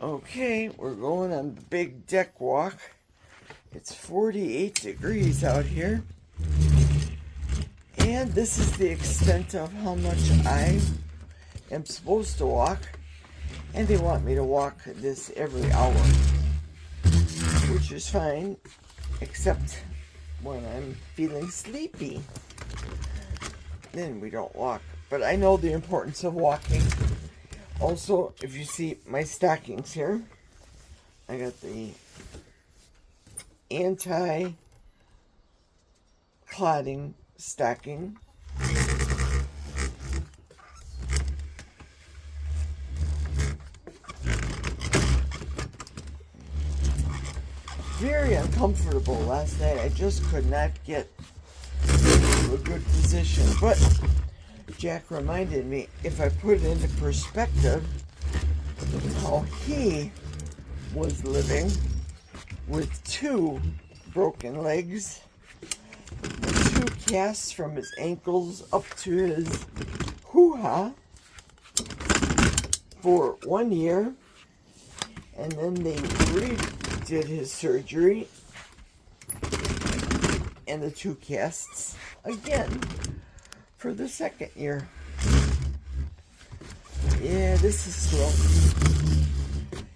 Okay, we're going on the big deck walk. It's 48 degrees out here. And this is the extent of how much I am supposed to walk. And they want me to walk this every hour, which is fine, except when I'm feeling sleepy. Then we don't walk. But I know the importance of walking. Also, if you see my stockings here, I got the anti-clotting stocking. Very uncomfortable last night. I just could not get to a good position. But Jack reminded me, if I put it into perspective, how he was living with 2 broken legs, 2 casts from his ankles up to his hoo-ha for 1 year, and then they redid his surgery and the 2 casts again for the 2nd year. Yeah, this is slow.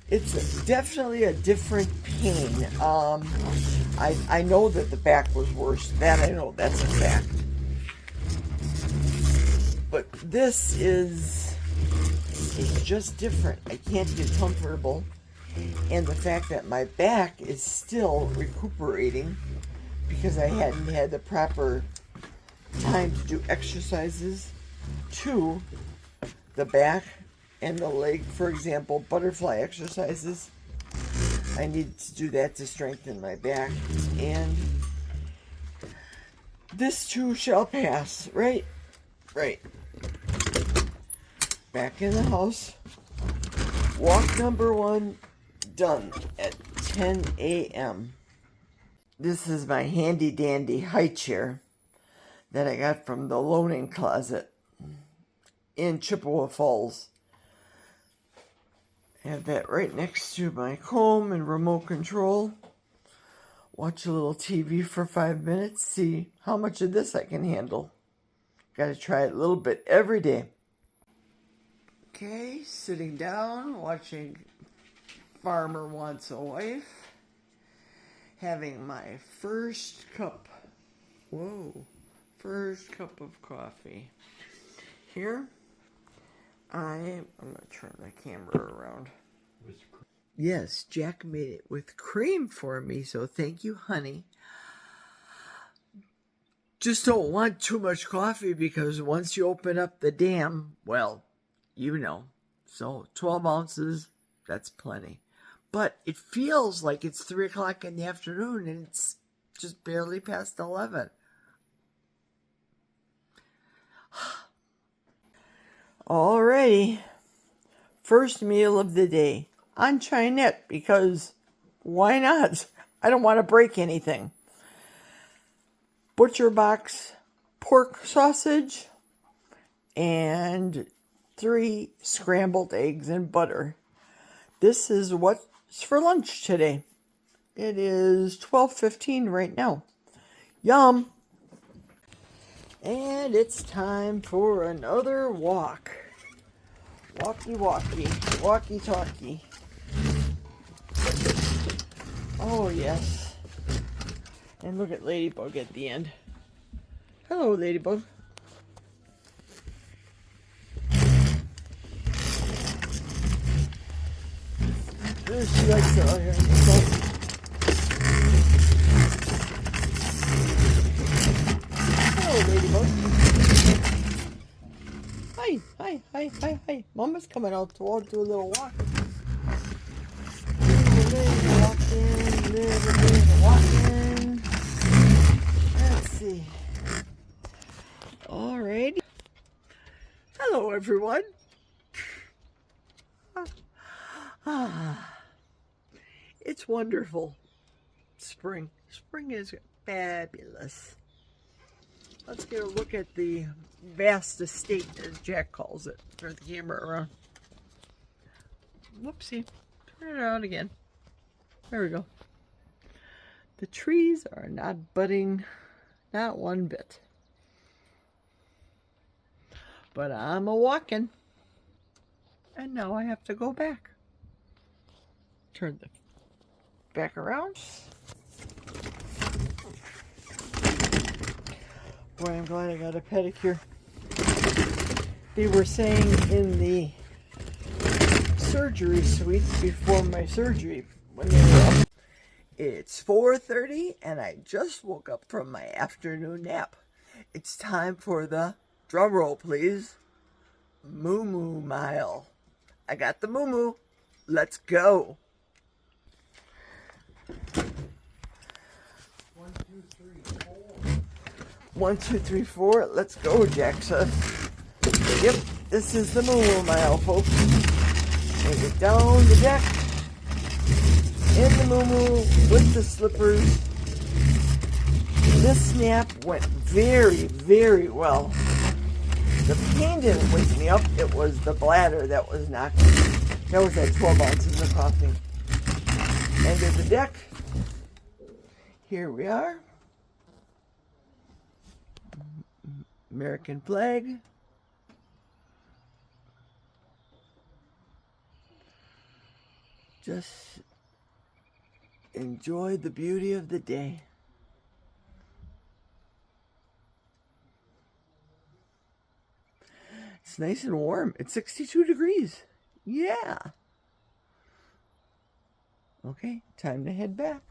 It's definitely a different pain. I know that the back was worse. That I know, that's a fact. But this is just different. I can't get comfortable. And the fact that my back is still recuperating because I hadn't had the proper time to do exercises to the back and the leg. For example, butterfly exercises. I need to do that to strengthen my back. And this too shall pass, right? Right. Back in the house. Walk number 1 done at 10 a.m. This is my handy dandy high chair that I got from the loaning closet in Chippewa Falls. I have that right next to my comb and remote control. Watch a little TV for 5 minutes, see how much of this I can handle. Gotta try it a little bit every day. Okay, sitting down, watching Farmer Wants a Wife. Having my first cup of coffee. Here, I'm going to turn the camera around. Yes, Jack made it with cream for me, so thank you, honey. Just don't want too much coffee because once you open up the dam, well, you know. So 12 ounces, that's plenty. But it feels like it's 3 o'clock in the afternoon and it's just barely past 11. Alrighty. First meal of the day on Chinette because why not? I don't want to break anything. Butcher box pork sausage and 3 scrambled eggs and butter. This is what's for lunch today. It is 12:15 right now. Yum! And it's time for another walk. Walkie-talkie. Oh, yes. And look at Ladybug at the end. Hello, Ladybug. She likes it out here in the sun. Hello, Ladybug. Hi. Mama's coming out to do a little walk. Little walking. Let's see. All right. Hello, everyone. It's wonderful. Spring is fabulous. Let's get a look at the vast estate, as Jack calls it. Turn the camera around. Whoopsie. Turn it on again. There we go. The trees are not budding, not one bit. But I'm a-walking. And now I have to go back. Turn the back around. Boy, I'm glad I got a pedicure. They were saying in the surgery suite before my surgery, when they were up, it's 4:30 and I just woke up from my afternoon nap. It's time for the, drum roll please, Moo Moo Mile. I got the Moo Moo. Let's go. 1, 2, 3, 4. Let's go, Jack says. Yep, this is the Moo Moo Mile, folks. Take it down the deck. In the Moo Moo with the slippers. This nap went very, very well. The pain didn't wake me up. It was the bladder that was knocking. That was at 12 ounces of coffee. End of the deck. Here we are. American flag. Just enjoy the beauty of the day. It's nice and warm. It's 62 degrees. Yeah. Okay, time to head back.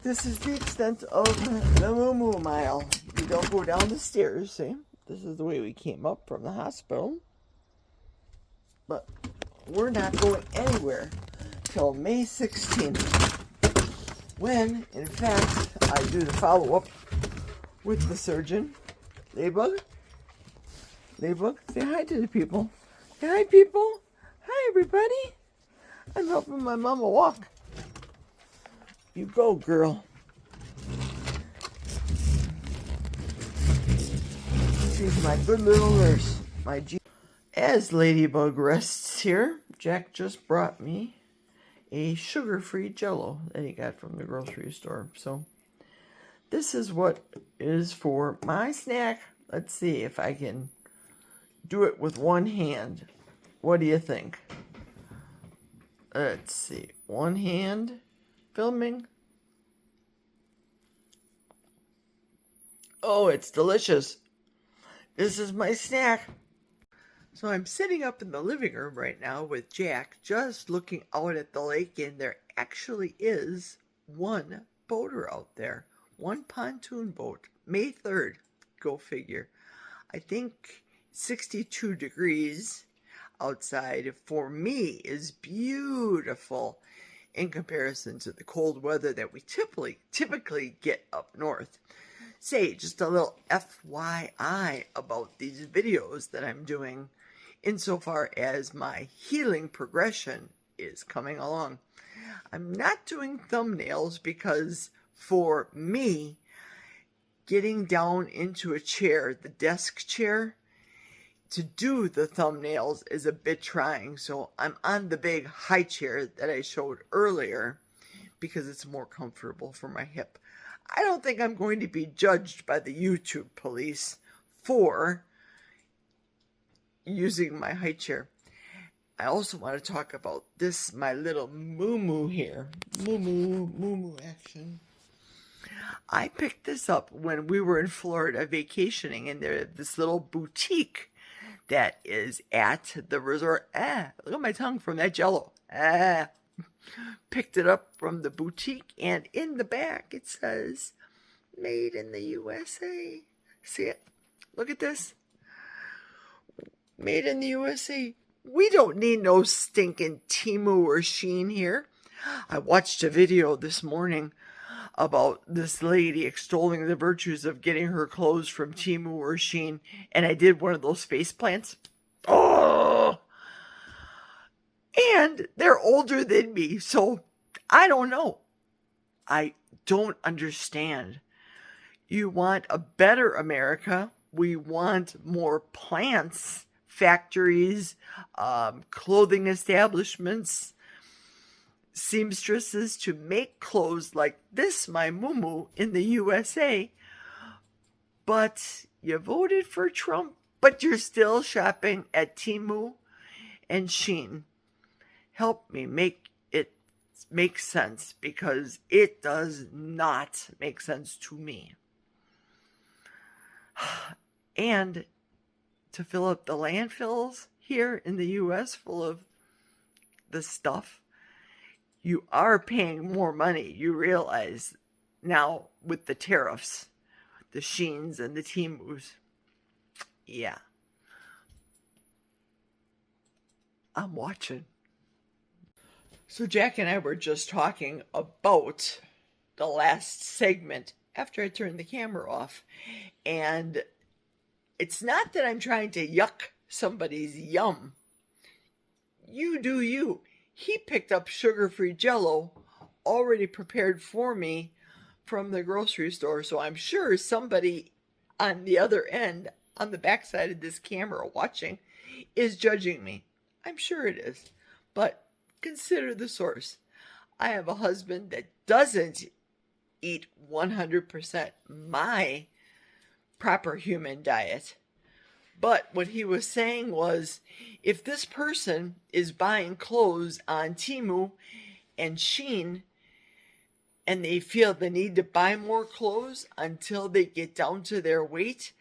This is the extent of the Moo Moo Mile. You don't go down the stairs, see? This is the way we came up from the hospital. But we're not going anywhere till May 16th. When, in fact, I do the follow-up with the surgeon. Ladybug? Ladybug, say hi to the people. Say hi, people. Hi, everybody. I'm helping my mama walk. You go, girl. She's my good little nurse. My G. As Ladybug rests here, Jack just brought me a sugar-free Jell-O that he got from the grocery store. So this is what is for my snack. Let's see if I can do it with one hand. What do you think? Let's see. One hand filming. Oh, it's delicious. This is my snack. So I'm sitting up in the living room right now with Jack, just looking out at the lake, and there actually is one boater out there. One pontoon boat. May 3rd. Go figure. I think 62 degrees outside for me is beautiful in comparison to the cold weather that we typically get up north. Say, just a little FYI about these videos that I'm doing insofar as my healing progression is coming along. I'm not doing thumbnails because for me, getting down into a chair, the desk chair, to do the thumbnails is a bit trying. So I'm on the big high chair that I showed earlier because it's more comfortable for my hip. I don't think I'm going to be judged by the YouTube police for using my high chair. I also want to talk about this, my little Moo Moo here. Moo Moo action. I picked this up when we were in Florida vacationing, and there's this little boutique that is at the resort. Look at my tongue from that Jell-O. Picked it up from the boutique, and in the back it says, made in the USA. See it? Look at this. Made in the USA. We don't need no stinking Temu or Shein here. I watched a video this morning about this lady extolling the virtues of getting her clothes from Temu or Shein, and I did one of those face plants. Oh! And they're older than me, so I don't know. I don't understand. You want a better America. We want more plants factories, clothing establishments, seamstresses to make clothes like this, my muumuu, in the USA. But you voted for Trump, but you're still shopping at Temu and Shein. Help me make it make sense, because it does not make sense to me. And to fill up the landfills here in the US full of the stuff, you are paying more money. You realize now with the tariffs, the Sheins and the Temus. Yeah. I'm watching. So Jack and I were just talking about the last segment after I turned the camera off. And it's not that I'm trying to yuck somebody's yum. You do you. He picked up sugar-free Jell-O already prepared for me from the grocery store. So I'm sure somebody on the other end, on the backside of this camera watching, is judging me. I'm sure it is. But consider the source. I have a husband that doesn't eat 100% my proper human diet. But what he was saying was, if this person is buying clothes on Temu and Shein, and they feel the need to buy more clothes until they get down to their weight,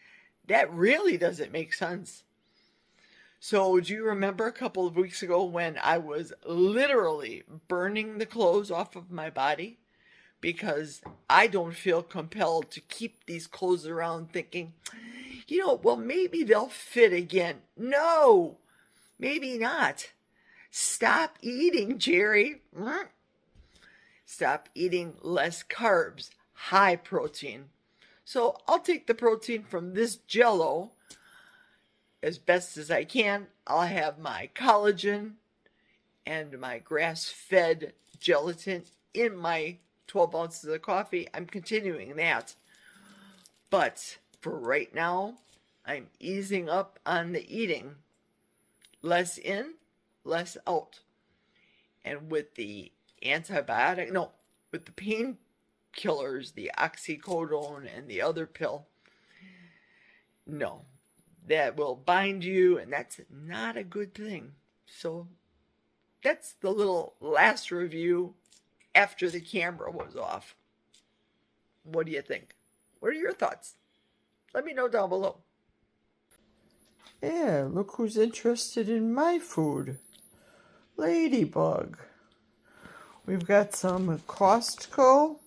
that really doesn't make sense. So do you remember a couple of weeks ago when I was literally burning the clothes off of my body? Because I don't feel compelled to keep these clothes around thinking, well, maybe they'll fit again. No, maybe not. Stop eating, Jerry. Stop eating less carbs, high protein. So I'll take the protein from this Jell-O as best as I can. I'll have my collagen and my grass-fed gelatin in my 12 ounces of coffee. I'm continuing that. But for right now, I'm easing up on the eating. Less in, less out. And with the with the painkillers, the oxycodone and the other pill, no, that will bind you, and that's not a good thing. So that's the little last review after the camera was off. What do you think? What are your thoughts? Let me know down below. Yeah, look who's interested in my food. Ladybug. We've got some Costco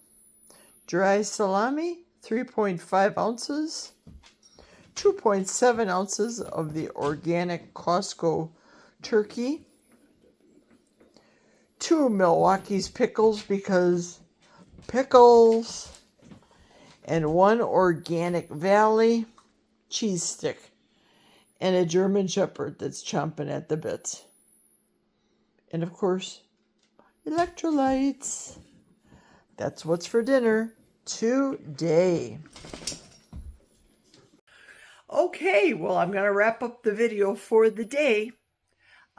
dry salami, 3.5 ounces. 2.7 ounces of the organic Costco turkey. 2 Milwaukee's pickles, because pickles. And 1 organic Valley cheese stick. And a German Shepherd that's chomping at the bit. And of course, electrolytes. That's what's for dinner today. Okay, well, I'm going to wrap up the video for the day.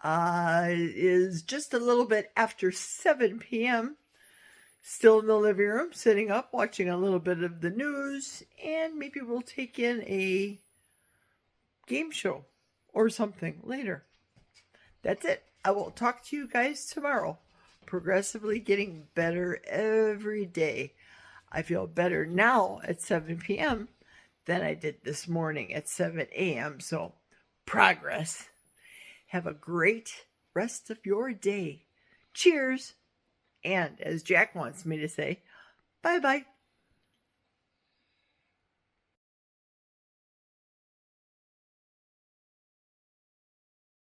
It is just a little bit after 7 p.m. Still in the living room, sitting up, watching a little bit of the news, and maybe we'll take in a game show or something later. That's it. I will talk to you guys tomorrow. Progressively getting better every day. I feel better now at 7 p.m. than I did this morning at 7 a.m. So, progress. Have a great rest of your day. Cheers. And as Jack wants me to say, bye-bye.